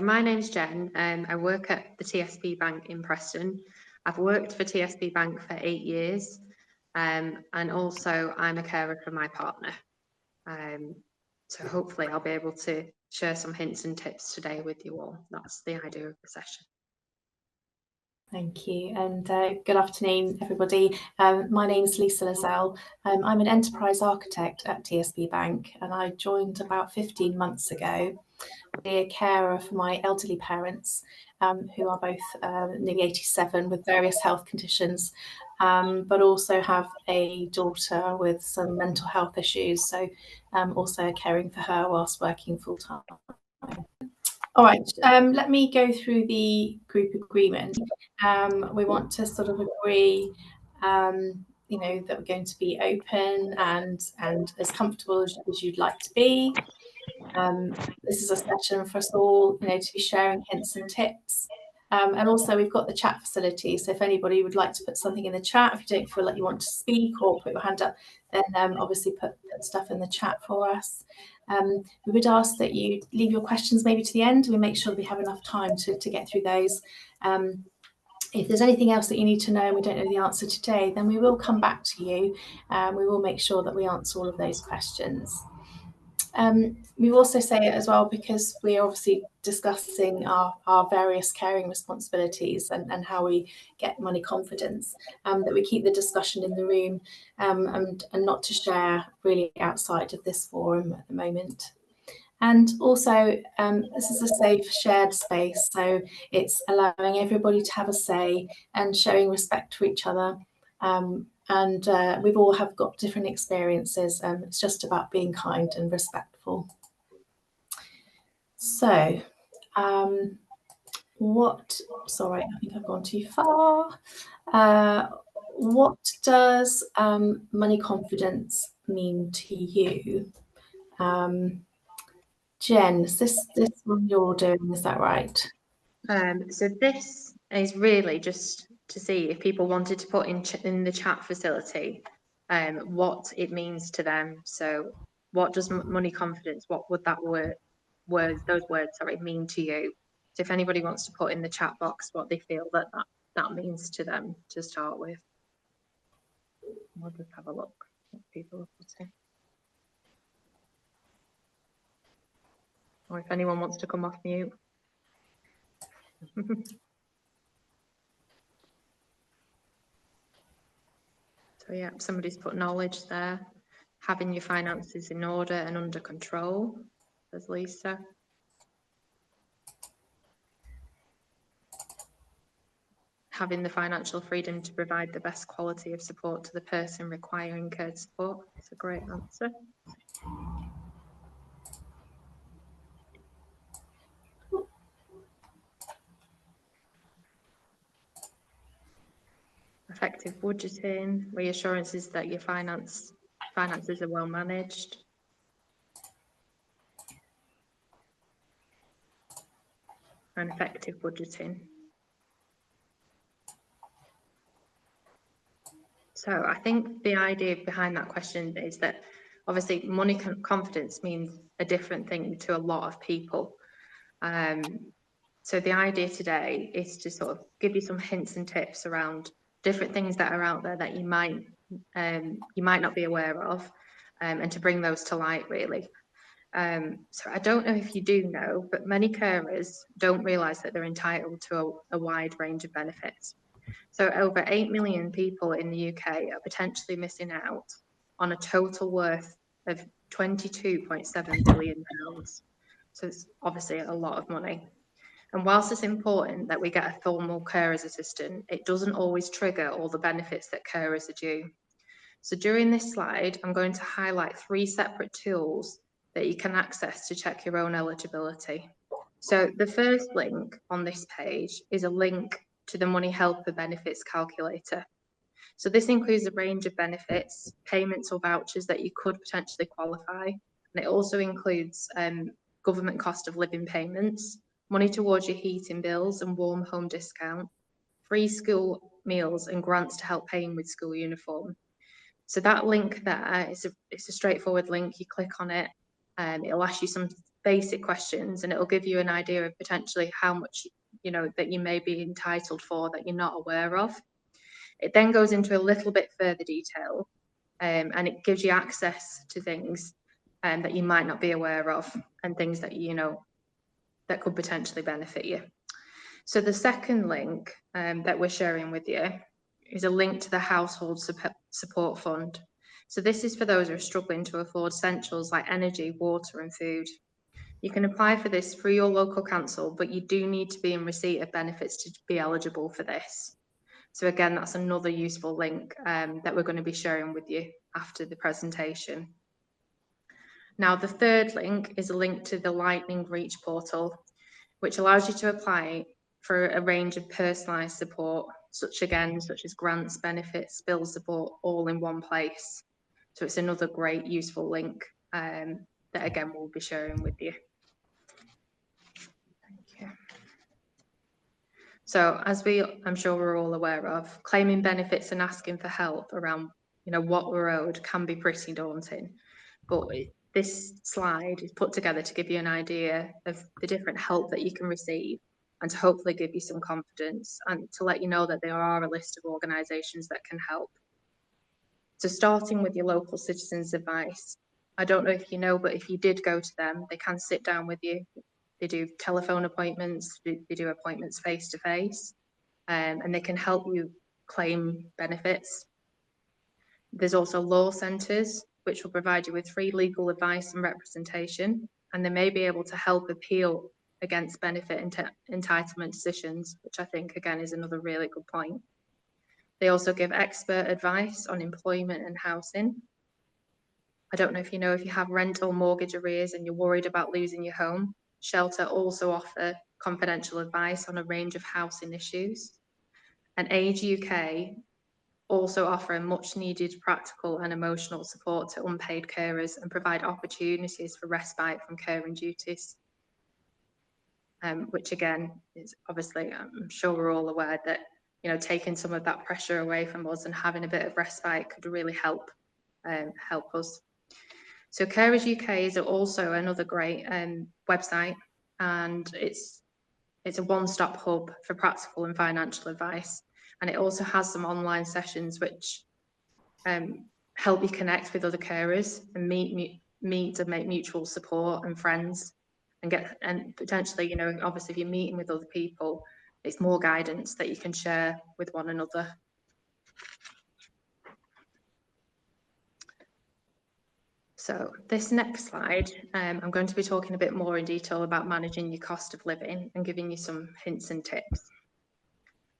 My name's Jen. I work at the TSB Bank in Preston. I've worked for TSB Bank for 8 years, and also I'm a carer for my partner. So hopefully I'll be able to share some hints and tips today with you all. That's the idea of the session. Thank you, and good afternoon, everybody. My name is Lisa Lazelle. I'm an enterprise architect at TSB Bank, and I joined about 15 months ago. I'm a carer for my elderly parents, who are both nearly 87 with various health conditions, but also have a daughter with some mental health issues. So also caring for her whilst working full time. All right, let me go through the group agreement. We want to sort of agree, you know, that we're going to be open and as comfortable as you'd like to be. This is a session for us all, you know, to be sharing hints and tips. And also we've got the chat facility. So if anybody would like to put something in the chat, if you don't feel like you want to speak or put your hand up, then obviously put stuff in the chat for us. We would ask that you leave your questions maybe to the end. We make sure we have enough time to get through those. If there's anything else that you need to know and we don't know the answer today, then we will come back to you. We will make sure that we answer all of those questions. We also say it as well because we're obviously discussing our various caring responsibilities and how we get money confidence, that we keep the discussion in the room and not to share really outside of this forum at the moment. And also, this is a safe shared space, so it's allowing everybody to have a say and showing respect to each other. And we've all have got different experiences. It's just about being kind and respectful. So, sorry, I think I've gone too far. What does money confidence mean to you? Jen, is this one you're doing, is that right? So this is really just to see if people wanted to put in the chat facility what it means to them. So what does money confidence, what would that those words mean to you? So if anybody wants to put in the chat box what they feel that means to them to start with. We'll just have a look what people are putting. Or if anyone wants to come off mute. So yeah, somebody's put knowledge there. Having your finances in order and under control, says Lisa. Having the financial freedom to provide the best quality of support to the person requiring care support. It's a great answer. Effective budgeting, reassurances that your finances are well managed. And effective budgeting. So I think the idea behind that question is that obviously money confidence means a different thing to a lot of people. So the idea today is to sort of give you some hints and tips around different things that are out there that you might not be aware of, and to bring those to light really. So I don't know if you do know, but many carers don't realise that they're entitled to a wide range of benefits. So over 8 million people in the UK are potentially missing out on a total worth of £22.7 billion. So it's obviously a lot of money. And whilst it's important that we get a formal carers assistant, it doesn't always trigger all the benefits that carers are due. So during this slide, I'm going to highlight 3 separate tools that you can access to check your own eligibility. So the first link on this page is a link to the Money Helper Benefits Calculator. So this includes a range of benefits, payments or vouchers that you could potentially qualify. And it also includes government cost of living payments, money towards your heating bills and warm home discount, free school meals and grants to help paying with school uniform. So that link there is a straightforward link. You click on it, it'll ask you some basic questions, and it'll give you an idea of potentially how much, you know, that you may be entitled for that you're not aware of. It then goes into a little bit further detail, and it gives you access to things that you might not be aware of, and things that, you know, that could potentially benefit you. So the second link that we're sharing with you is a link to the Household Support Fund. So this is for those who are struggling to afford essentials like energy, water and food. You can apply for this through your local council, but you do need to be in receipt of benefits to be eligible for this. So again, that's another useful link that we're going to be sharing with you after the presentation. Now, the third link is a link to the Lightning Reach portal, which allows you to apply for a range of personalised support, such as grants, benefits, bill support, all in one place. So it's another great useful link that again we'll be sharing with you. Thank you. So as I'm sure we're all aware of, claiming benefits and asking for help around, you know, what we're owed can be pretty daunting. But this slide is put together to give you an idea of the different help that you can receive, and to hopefully give you some confidence, and to let you know that there are a list of organisations that can help. So starting with your local citizens advice, I don't know if you know, but if you did go to them, they can sit down with you. They do telephone appointments, they do appointments face to face, and they can help you claim benefits. There's also law centres, which will provide you with free legal advice and representation, and they may be able to help appeal against benefit entitlement decisions, which I think again is another really good point. They also give expert advice on employment and housing. I don't know if you know, if you have rent or mortgage arrears and you're worried about losing your home, Shelter also offer confidential advice on a range of housing issues. And Age UK also offer a much needed practical and emotional support to unpaid carers and provide opportunities for respite from caring duties. Which again is obviously, I'm sure we're all aware that, you know, taking some of that pressure away from us and having a bit of respite could really help us. So Carers UK is also another great website, and it's a one-stop hub for practical and financial advice, and it also has some online sessions which help you connect with other carers and meet and make mutual support and friends, and potentially, you know, obviously if you're meeting with other people, it's more guidance that you can share with one another. So this next slide, I'm going to be talking a bit more in detail about managing your cost of living and giving you some hints and tips.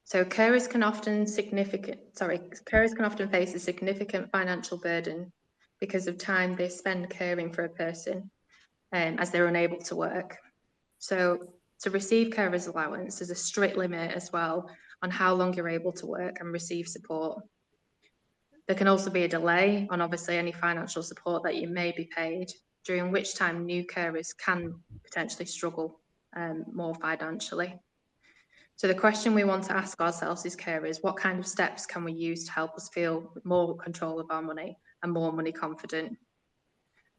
So carers can often face a significant financial burden because of time they spend caring for a person, as they're unable to work. So to receive carers allowance, there's a strict limit as well on how long you're able to work and receive support. There can also be a delay on obviously any financial support that you may be paid, during which time new carers can potentially struggle more financially. So the question we want to ask ourselves as carers, what kind of steps can we use to help us feel more control of our money and more money confident?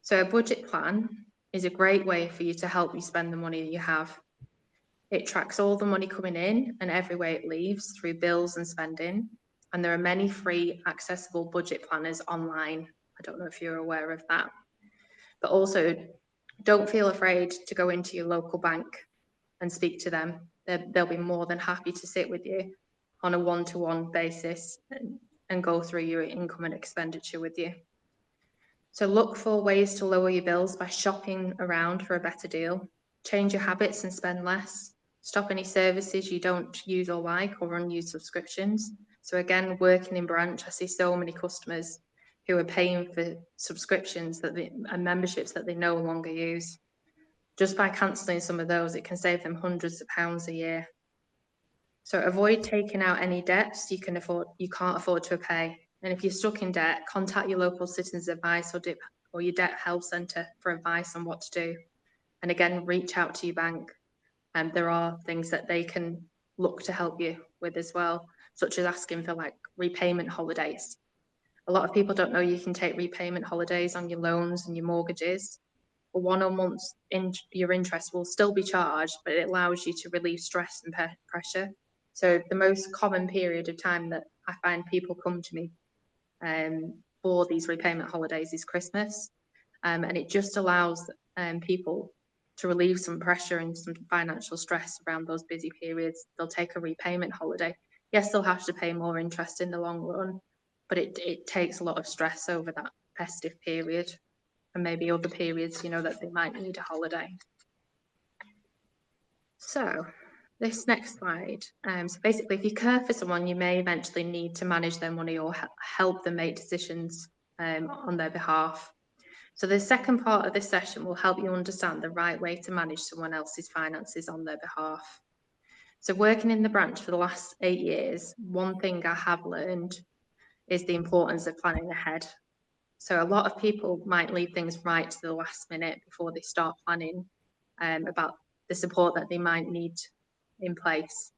So a budget plan is a great way for you to help you spend the money you have. It tracks all the money coming in and every way it leaves through bills and spending. And there are many free accessible budget planners online. I don't know if you're aware of that. But also, don't feel afraid to go into your local bank and speak to them. They'll be more than happy to sit with you on a one-to-one basis and go through your income and expenditure with you. So look for ways to lower your bills by shopping around for a better deal. Change your habits and spend less. Stop any services you don't use or like, or unused subscriptions. So again, working in branch, I see so many customers who are paying for subscriptions and memberships that they no longer use. Just by cancelling some of those, it can save them hundreds of pounds a year. So avoid taking out any debts you can't afford to pay. And if you're stuck in debt, contact your local citizens advice or your debt help centre for advice on what to do. And again, reach out to your bank. And there are things that they can look to help you with as well, such as asking for like repayment holidays. A lot of people don't know you can take repayment holidays on your loans and your mortgages. for 1 or months your interest will still be charged, but it allows you to relieve stress and pressure. So the most common period of time that I find people come to me for these repayment holidays is Christmas. And it just allows people to relieve some pressure and some financial stress around those busy periods. They'll take a repayment holiday. Yes, they'll have to pay more interest in the long run, but it takes a lot of stress over that festive period and maybe other periods, you know, that they might need a holiday. So this next slide. So basically, if you care for someone, you may eventually need to manage their money or help them make decisions on their behalf. So the second part of this session will help you understand the right way to manage someone else's finances on their behalf. So working in the branch for the last 8 years, one thing I have learned is the importance of planning ahead. So a lot of people might leave things right to the last minute before they start planning about the support that they might need in place.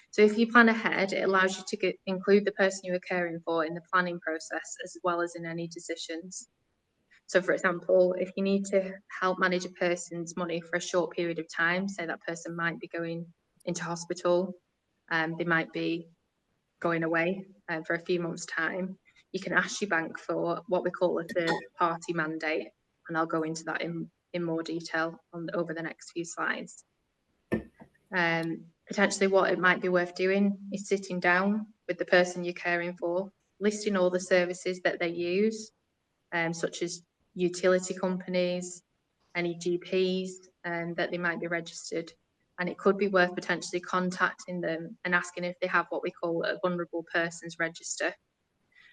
So if you plan ahead, it allows you to include the person you are caring for in the planning process as well as in any decisions. So for example, if you need to help manage a person's money for a short period of time, say that person might be going into hospital, they might be going away for a few months' time, you can ask your bank for what we call a third party mandate, and I'll go into that in more detail over the next few slides. Potentially what it might be worth doing is sitting down with the person you're caring for, listing all the services that they use, such as utility companies, any GPs that they might be registered. And it could be worth potentially contacting them and asking if they have what we call a vulnerable persons register.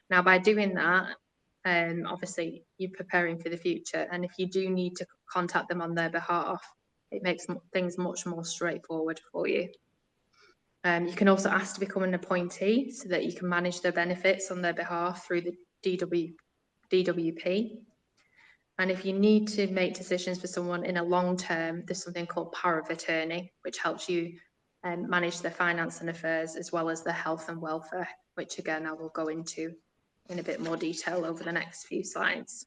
Now, by doing that, obviously you're preparing for the future. And if you do need to contact them on their behalf, it makes things much more straightforward for you. You can also ask to become an appointee so that you can manage their benefits on their behalf through the DWP. And if you need to make decisions for someone in a long term, there's something called power of attorney, which helps you manage their finance and affairs as well as their health and welfare, which again I will go into in a bit more detail over the next few slides.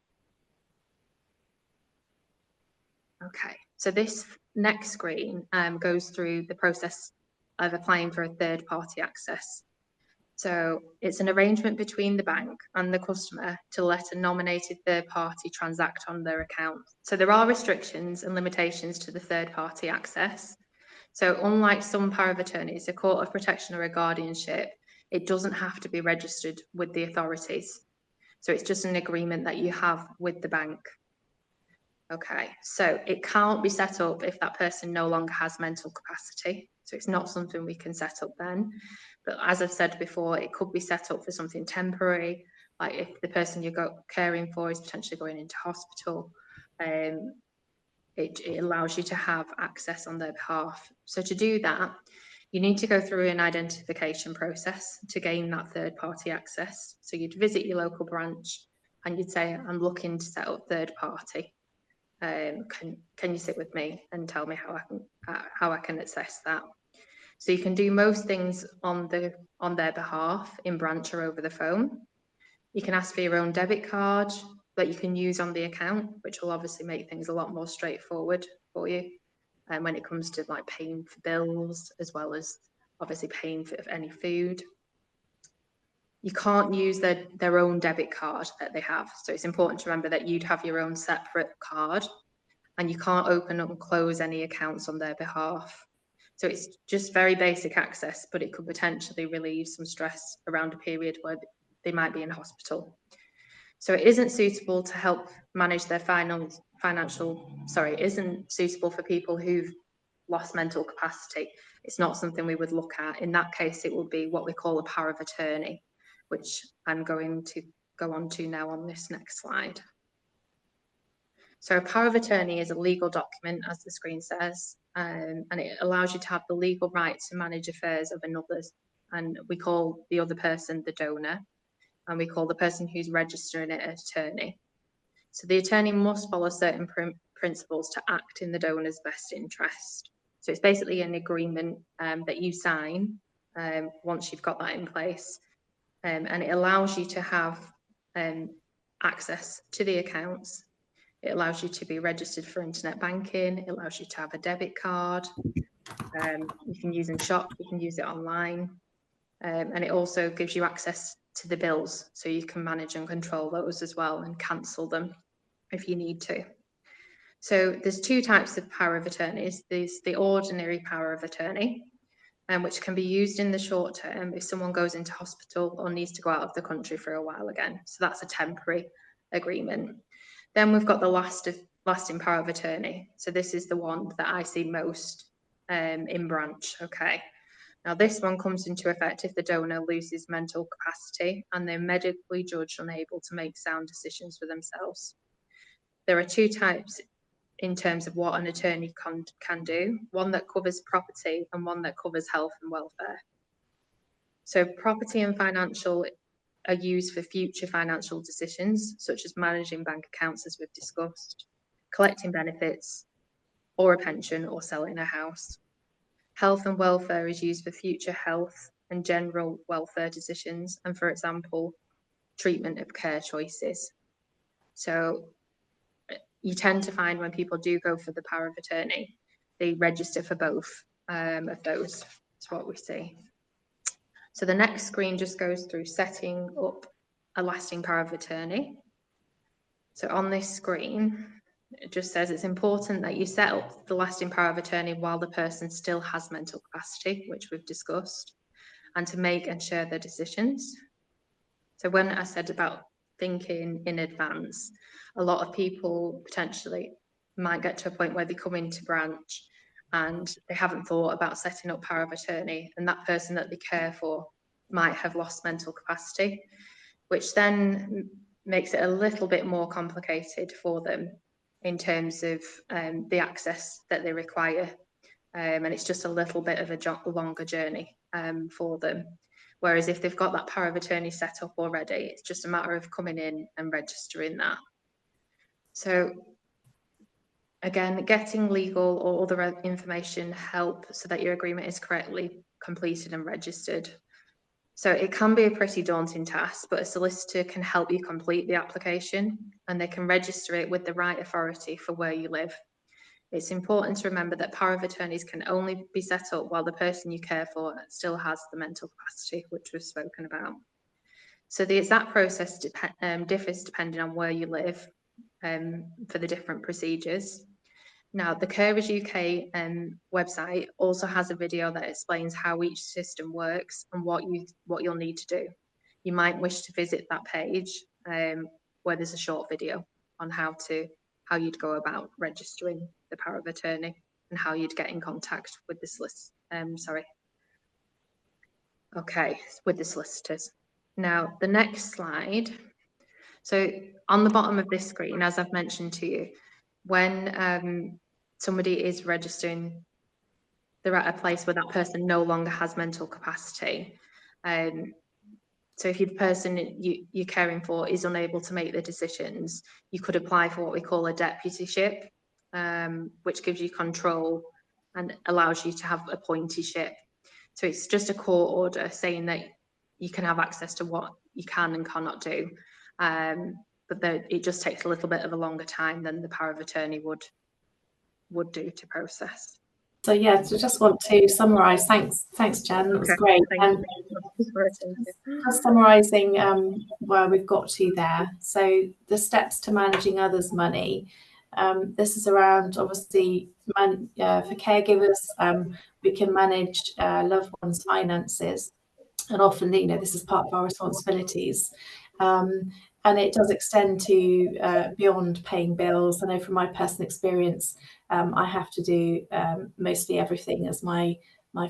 Okay, so this next screen goes through the process of applying for a third party access. So it's an arrangement between the bank and the customer to let a nominated third party transact on their account. So there are restrictions and limitations to the third party access. So unlike some power of attorneys, a court of protection or a guardianship, it doesn't have to be registered with the authorities. So it's just an agreement that you have with the bank. Okay, so it can't be set up if that person no longer has mental capacity. So it's not something we can set up then. But as I've said before, it could be set up for something temporary, like if the person you're caring for is potentially going into hospital, it allows you to have access on their behalf. So to do that, you need to go through an identification process to gain that third party access. So you'd visit your local branch and you'd say, I'm looking to set up third party. Can you sit with me and tell me how I can access that? So you can do most things on their behalf in branch or over the phone. You can ask for your own debit card that you can use on the account, which will obviously make things a lot more straightforward for you. And when it comes to like paying for bills, as well as obviously paying for any food. You can't use their own debit card that they have. So it's important to remember that you'd have your own separate card, and you can't open and close any accounts on their behalf. So it's just very basic access, but it could potentially relieve some stress around a period where they might be in hospital. So it isn't suitable to help manage their isn't suitable for people who've lost mental capacity. It's not something we would look at. In that case, it would be what we call a power of attorney, which I'm going to go on to now on this next slide. So a power of attorney is a legal document, as the screen says, and it allows you to have the legal right to manage affairs of another's. And we call the other person the donor, and we call the person who's registering it an attorney. So the attorney must follow certain principles to act in the donor's best interest. So it's basically an agreement that you sign once you've got that in place, and it allows you to have access to the accounts. It allows you to be registered for internet banking. It allows you to have a debit card. You can use in shop, you can use it online. And it also gives you access to the bills, so you can manage and control those as well and cancel them if you need to. So there's two types of power of attorneys. There's the ordinary power of attorney, which can be used in the short term if someone goes into hospital or needs to go out of the country for a while again. So that's a temporary agreement. Then we've got the lasting power of attorney. So this is the one that I see most in branch. Okay. Now this one comes into effect if the donor loses mental capacity and they're medically judged unable to make sound decisions for themselves. There are two types in terms of what an attorney can do, one that covers property and one that covers health and welfare. So property and financial are used for future financial decisions, such as managing bank accounts, as we've discussed, collecting benefits, or a pension, or selling a house. Health and welfare is used for future health and general welfare decisions, and for example, treatment of care choices. So you tend to find when people do go for the power of attorney, they register for both of those. That's what we see. So the next screen just goes through setting up a lasting power of attorney. So on this screen, it just says it's important that you set up the lasting power of attorney while the person still has mental capacity, which we've discussed, and to make and share their decisions. So when I said about thinking in advance, a lot of people potentially might get to a point where they come into branch and they haven't thought about setting up power of attorney, and that person that they care for might have lost mental capacity, which then makes it a little bit more complicated for them in terms of the access that they require. And it's just a little bit of a longer journey for them. Whereas if they've got that power of attorney set up already, it's just a matter of coming in and registering that. So again, getting legal or other information help so that your agreement is correctly completed and registered. So it can be a pretty daunting task, but a solicitor can help you complete the application and they can register it with the right authority for where you live. It's important to remember that power of attorneys can only be set up while the person you care for still has the mental capacity, which we've spoken about. So the exact process differs depending on where you live for the different procedures. Now, the Carers UK website also has a video that explains how each system works and what you'll need to do. You might wish to visit that page where there's a short video on how you'd go about registering the power of attorney and how you'd get in contact with the with the solicitors. Now, the next slide. So on the bottom of this screen, as I've mentioned to you, when somebody is registering, they're at a place where that person no longer has mental capacity. So if the person you're caring for is unable to make the decisions, you could apply for what we call a deputyship, which gives you control and allows you to have appointeeship. So it's just a court order saying that you can have access to what you can and cannot do. But it just takes a little bit of a longer time than the power of attorney would do to process. So yeah, so just want to summarise. Thanks, Jen. That was great. And just summarising where we've got to there. So the steps to managing others' money. This is around obviously for caregivers. We can manage loved ones' finances, and often this is part of our responsibilities. And it does extend to beyond paying bills. I know from my personal experience, I have to do mostly everything as my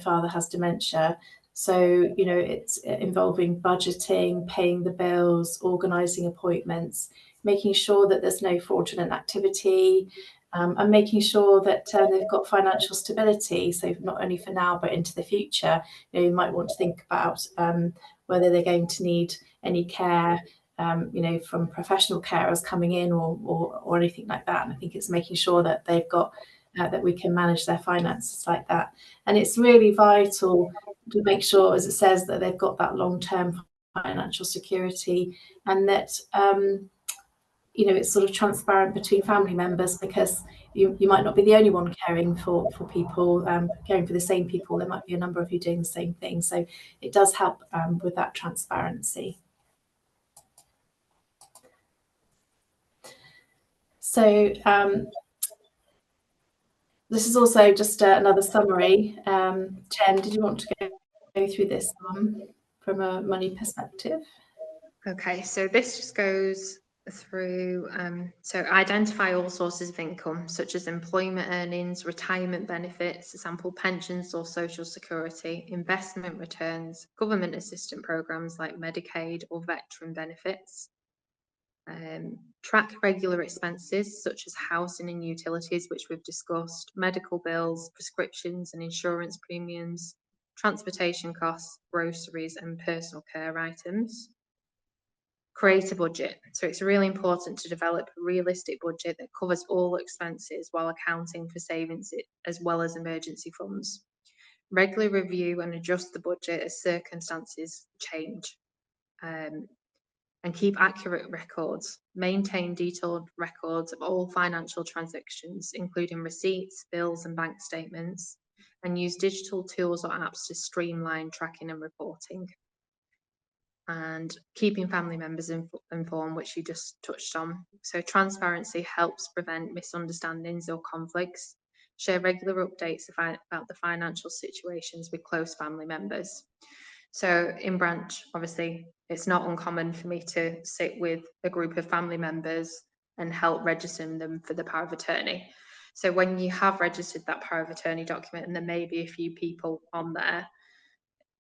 father has dementia. So, it's involving budgeting, paying the bills, organising appointments, making sure that there's no fraudulent activity, and making sure that they've got financial stability. So not only for now, but into the future, you might want to think about whether they're going to need any care, from professional carers coming in or anything like that. And I think it's making sure that they've got that we can manage their finances like that. And it's really vital to make sure, as it says, that they've got that long-term financial security, and that it's sort of transparent between family members, because you might not be the only one caring for people, caring for the same people. There might be a number of you doing the same thing. So it does help with that transparency. So this is also just another summary. Jen, did you want to go through this one from a money perspective? Okay, so this just goes through, so identify all sources of income, such as employment earnings, retirement benefits, example pensions or social security, investment returns, government assistance programs like Medicaid or veteran benefits. Track regular expenses such as housing and utilities, which we've discussed, medical bills, prescriptions and insurance premiums, transportation costs, groceries and personal care items. Create a budget. So it's really important to develop a realistic budget that covers all expenses while accounting for savings as well as emergency funds. Regularly review and adjust the budget as circumstances change. And keep accurate records. Maintain detailed records of all financial transactions, including receipts, bills, and bank statements, and use digital tools or apps to streamline tracking and reporting. And keeping family members informed, which you just touched on. So transparency helps prevent misunderstandings or conflicts. Share regular updates about the financial situations with close family members. So in branch, obviously, it's not uncommon for me to sit with a group of family members and help register them for the power of attorney. So when you have registered that power of attorney document and there may be a few people on there,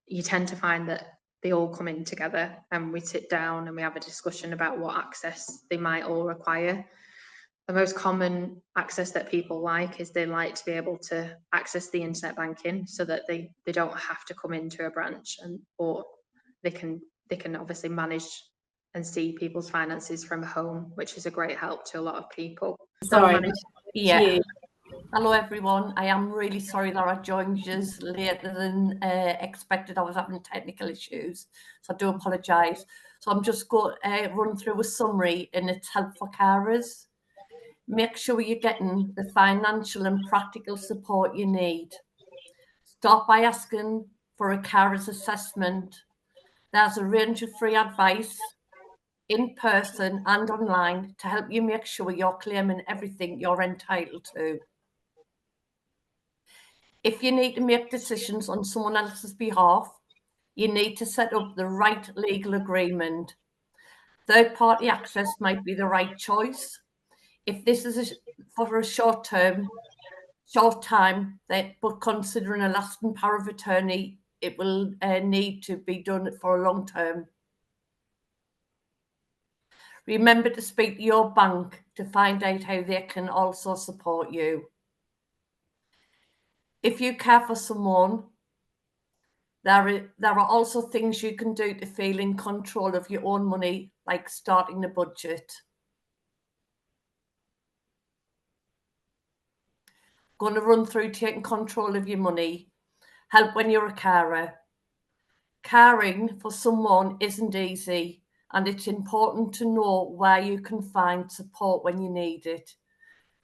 you tend to find that they all come in together and we sit down and we have a discussion about what access they might all require. The most common access that people like is they like to be able to access the internet banking so that they don't have to come into a branch, or they can obviously manage and see people's finances from home, which is a great help to a lot of people. Sorry. Yeah. Hello everyone. I am really sorry that I joined you later than expected. I was having technical issues, so I do apologise. So I'm just going to run through a summary, and it's help for carers. Make sure you're getting the financial and practical support you need. Start by asking for a carer's assessment. There's a range of free advice in person and online to help you make sure you're claiming everything you're entitled to. If you need to make decisions on someone else's behalf, you need to set up the right legal agreement. Third-party access might be the right choice. If this is for a short time, but considering a lasting power of attorney, it will need to be done for a long term. Remember to speak to your bank to find out how they can also support you. If you care for someone, there are also things you can do to feel in control of your own money, like starting a budget. Going to run through taking control of your money. Help when you're a carer. Caring for someone isn't easy, and it's important to know where you can find support when you need it.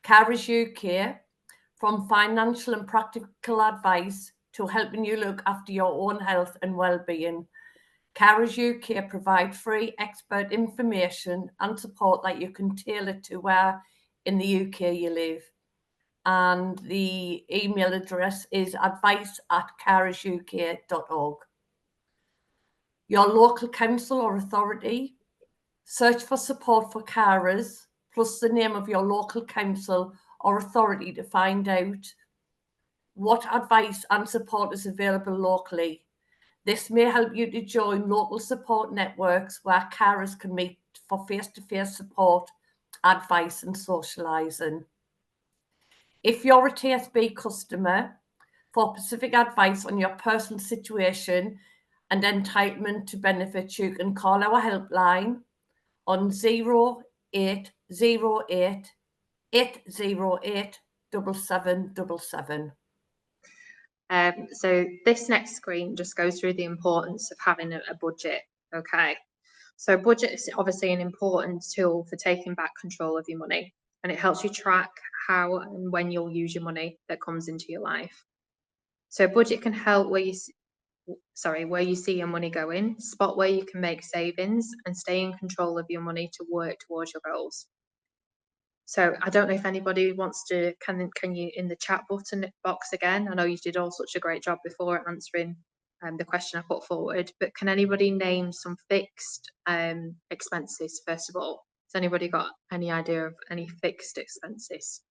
Carers UK, from financial and practical advice to helping you look after your own health and well-being. Carers UK provide free expert information and support that you can tailor to where in the UK you live. And the email address is advice@carersuk.org. Your local council or authority, search for support for carers, plus the name of your local council or authority to find out what advice and support is available locally. This may help you to join local support networks where carers can meet for face-to-face support, advice and socialising. If you're a TSB customer, for specific advice on your personal situation and entitlement to benefits, you can call our helpline on 0808 808 7777. So this next screen just goes through the importance of having a budget. Okay, So budget is obviously an important tool for taking back control of your money, and it helps you track how and when you'll use your money that comes into your life. So budget can help where you see your money going, spot where you can make savings, and stay in control of your money to work towards your goals. So I don't know if anybody wants to, can you in the chat button box again? I know you did all such a great job before answering the question I put forward, but can anybody name some fixed expenses first of all? Has anybody got any idea of any fixed expenses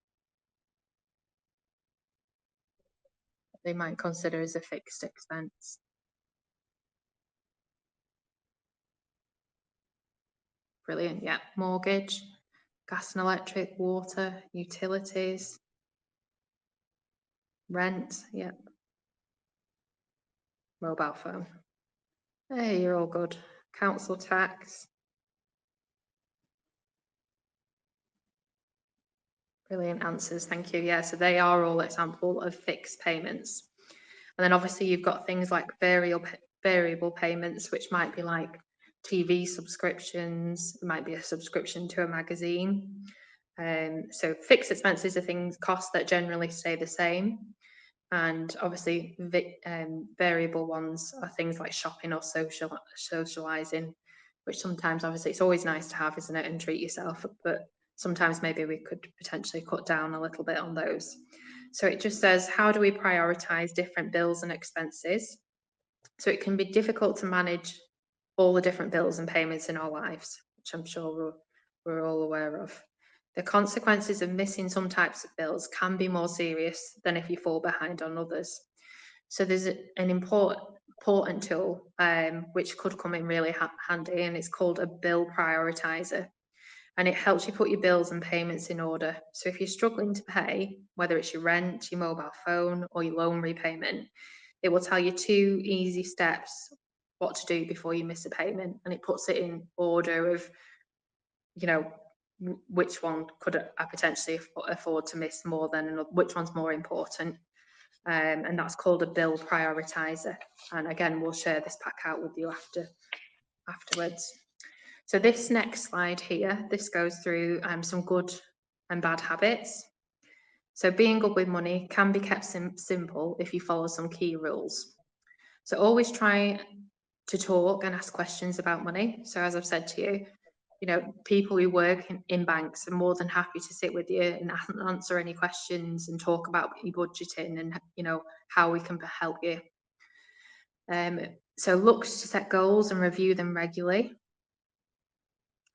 they might consider as a fixed expense? Brilliant, yeah. Mortgage, gas and electric, water, utilities, rent, yeah. Mobile phone. Hey, you're all good. Council tax. Brilliant answers, thank you. Yeah, so they are all example of fixed payments. And then obviously you've got things like variable payments, which might be like TV subscriptions, it might be a subscription to a magazine. So fixed expenses are costs that generally stay the same. And obviously variable ones are things like shopping or socializing, which sometimes obviously it's always nice to have, isn't it, and treat yourself, but sometimes maybe we could potentially cut down a little bit on those. So it just says, how do we prioritize different bills and expenses? So it can be difficult to manage all the different bills and payments in our lives, which I'm sure we're all aware of. The consequences of missing some types of bills can be more serious than if you fall behind on others. So there's an important tool which could come in really handy, and it's called a bill prioritizer. And it helps you put your bills and payments in order. So if you're struggling to pay, whether it's your rent, your mobile phone, or your loan repayment, it will tell you 2 easy steps what to do before you miss a payment, and it puts it in order of, you know, which one could I potentially afford to miss more than another, which one's more important. And that's called a bill prioritizer. And again, we'll share this pack out with you afterwards. So this next slide here, this goes through some good and bad habits. So being good with money can be kept simple if you follow some key rules. So always try to talk and ask questions about money. So as I've said to you, you know, people who work in banks are more than happy to sit with you and answer any questions and talk about your budgeting and, you know, how we can help you. So look to set goals and review them regularly.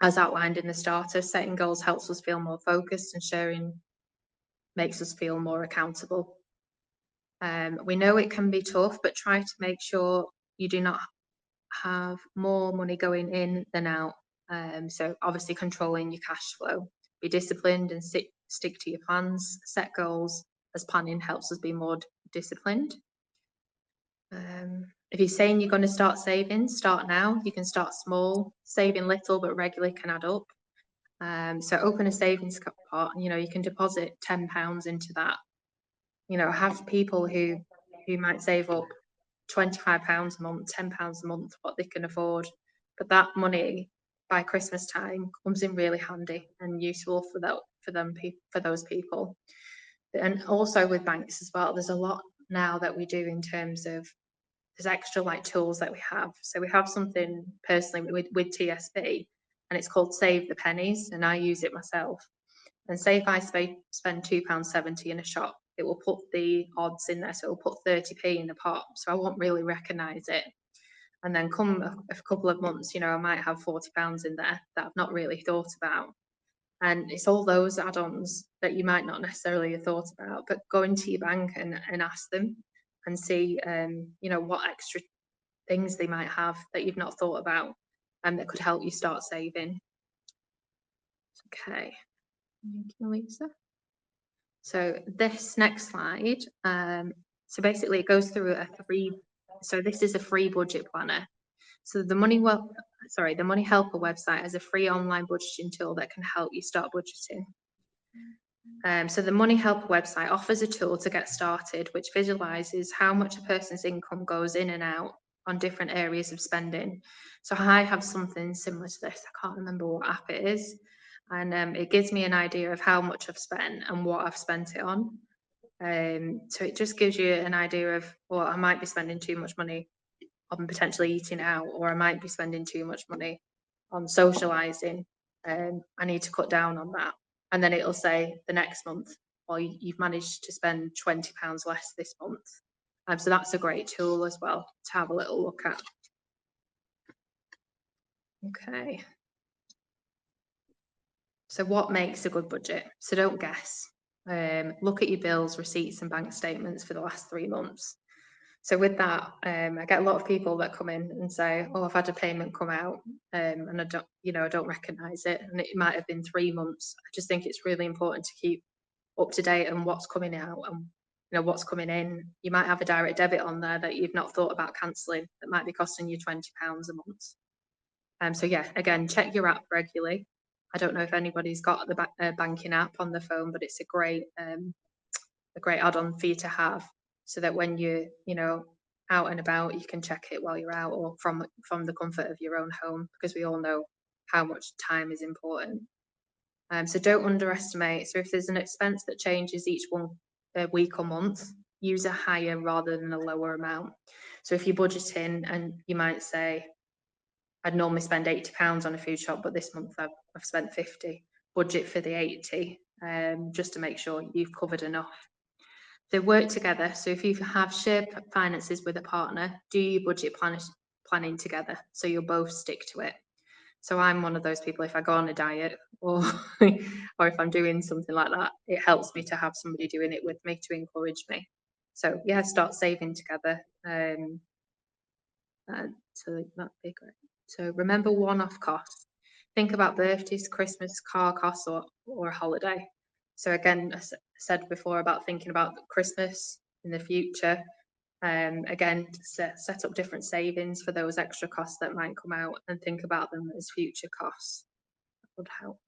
As outlined in the starter, setting goals helps us feel more focused, and sharing makes us feel more accountable. We know it can be tough, but try to make sure you do not have more money going in than out. So obviously controlling your cash flow. Be disciplined and stick to your plans, set goals, as planning helps us be more disciplined. If you're saying you're going to start saving, start now. You can start small. Saving little but regularly can add up. So open a savings pot, you know, you can deposit £10 into that. You know, have people who might save up £25 a month, £10 a month, what they can afford. But that money by Christmas time comes in really handy and useful for those people. And also with banks as well, there's a lot now that we do in terms of, there's extra like tools that we have. So we have something personally with TSB, and it's called Save the Pennies, and I use it myself. And say if I spend £2.70 in a shop, it will put the odds in there, so it will put 30p in the pot, so I won't really recognise it. And then come a couple of months, you know, I might have £40 in there that I've not really thought about. And it's all those add-ons that you might not necessarily have thought about, but go into your bank and ask them and see, you know, what extra things they might have that you've not thought about and that could help you start saving. Okay, thank you, Lisa. So this next slide, so basically it goes through so this is a free budget planner. So the Money Helper website has a free online budgeting tool that can help you start budgeting. So the Money Helper website offers a tool to get started, which visualizes how much a person's income goes in and out on different areas of spending. So I have something similar to this. I can't remember what app it is. And it gives me an idea of how much I've spent and what I've spent it on. So it just gives you an idea of, well, I might be spending too much money on potentially eating out, or I might be spending too much money on socializing. I need to cut down on that. And then it'll say the next month, well, you've managed to spend £20 less this month. So that's a great tool as well to have a little look at. Okay. So what makes a good budget? So don't guess. Look at your bills, receipts and bank statements for the last 3 months. So with that, I get a lot of people that come in and say, oh, I've had a payment come out and I don't recognise it. And it might have been 3 months. I just think it's really important to keep up to date on what's coming out and what's coming in. You might have a direct debit on there that you've not thought about cancelling that might be costing you £20 a month. So yeah, again, check your app regularly. I don't know if anybody's got the banking app on the phone, but it's a great add-on for you to have, so that when you're out and about, you can check it while you're out, or from the comfort of your own home, because we all know how much time is important. So don't underestimate. So if there's an expense that changes each week or month, use a higher rather than a lower amount. So if you're budgeting and you might say, I'd normally spend £80 on a food shop, but this month I've spent 50. Budget for the 80, just to make sure you've covered enough. They work together. So if you have shared finances with a partner, do your budget planning together, so you'll both stick to it. So I'm one of those people, if I go on a diet or if I'm doing something like that, it helps me to have somebody doing it with me to encourage me. So yeah, start saving together. So that'd be great. So remember one-off costs. Think about birthdays, Christmas, car costs, or a holiday. So again, I said before about thinking about Christmas in the future. Again, set up different savings for those extra costs that might come out, and think about them as future costs. That would help.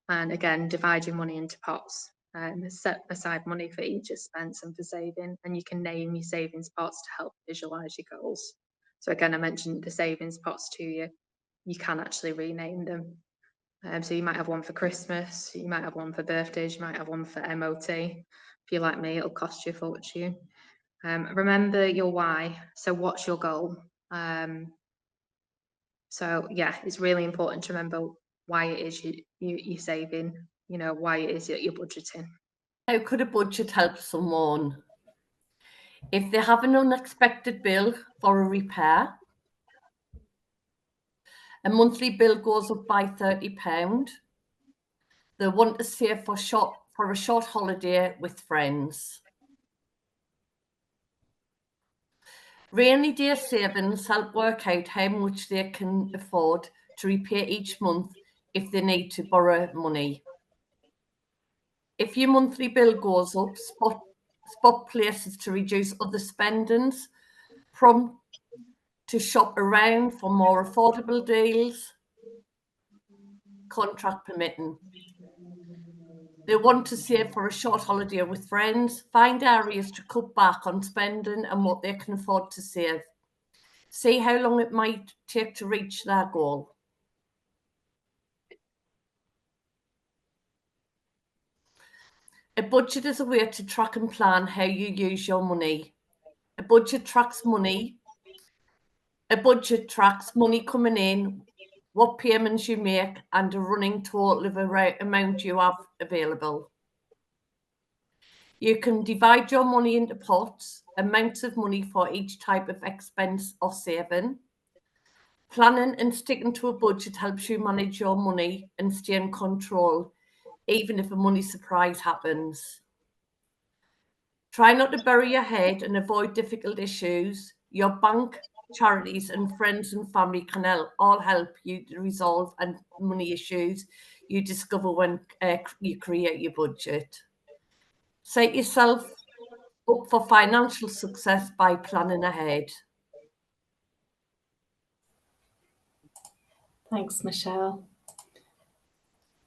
And again, divide your money into pots. Set aside money for each expense and for saving, and you can name your savings pots to help visualize your goals. So again, I mentioned the savings pots to you. You can actually rename them. So you might have one for Christmas, you might have one for birthdays, you might have one for MOT. If you're like me, it'll cost you a fortune. Remember your why. So what's your goal? So yeah, it's really important to remember why it is you're saving, why it is that you're budgeting. How could a budget help someone? If they have an unexpected bill for a repair, a monthly bill goes up by £30, they want to save for a short holiday with friends. Rainy day savings help work out how much they can afford to repay each month if they need to borrow money. If your monthly bill goes up, spot places to reduce other spendings, prompt to shop around for more affordable deals, contract permitting. They want to save for a short holiday with friends, find areas to cut back on spending and what they can afford to save. See how long it might take to reach their goal. A budget is a way to track and plan how you use your money. A budget tracks money coming in, what payments you make, and a running total of the amount you have available. You can divide your money into pots, amounts of money for each type of expense or saving. Planning and sticking to a budget helps you manage your money and stay in control, even if a money surprise happens. Try not to bury your head and avoid difficult issues. Your bank, charities and friends and family can all help you to resolve and money issues you discover when you create your budget. Set yourself up for financial success by planning ahead. Thanks, Michelle.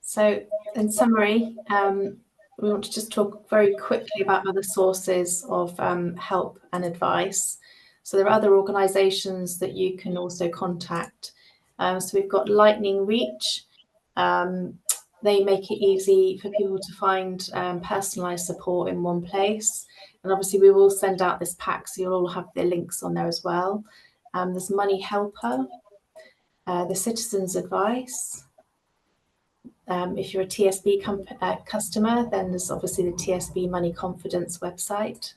So in summary, we want to just talk very quickly about other sources of help and advice. So there are other organisations that you can also contact. So we've got Lightning Reach. They make it easy for people to find personalised support in one place. And obviously we will send out this pack, so you'll all have the links on there as well. There's Money Helper, the Citizens Advice. If you're a TSB customer, then there's obviously the TSB Money Confidence website.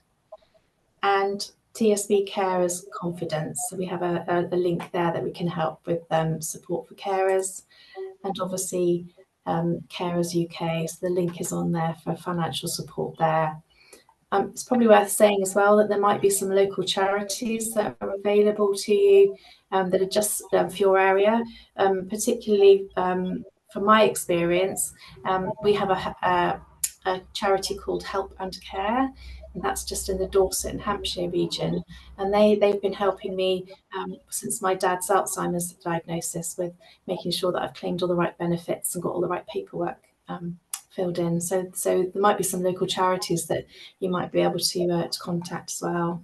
And TSB Carers Confidence. So we have a link there that we can help with support for carers, and obviously Carers UK. So the link is on there for financial support there. It's probably worth saying as well that there might be some local charities that are available to you that are just for your area, particularly from my experience. We have a charity called Help and Care, and that's just in the Dorset and Hampshire region, and they've been helping me since my dad's Alzheimer's diagnosis with making sure that I've claimed all the right benefits and got all the right paperwork filled in. So there might be some local charities that you might be able to contact as well.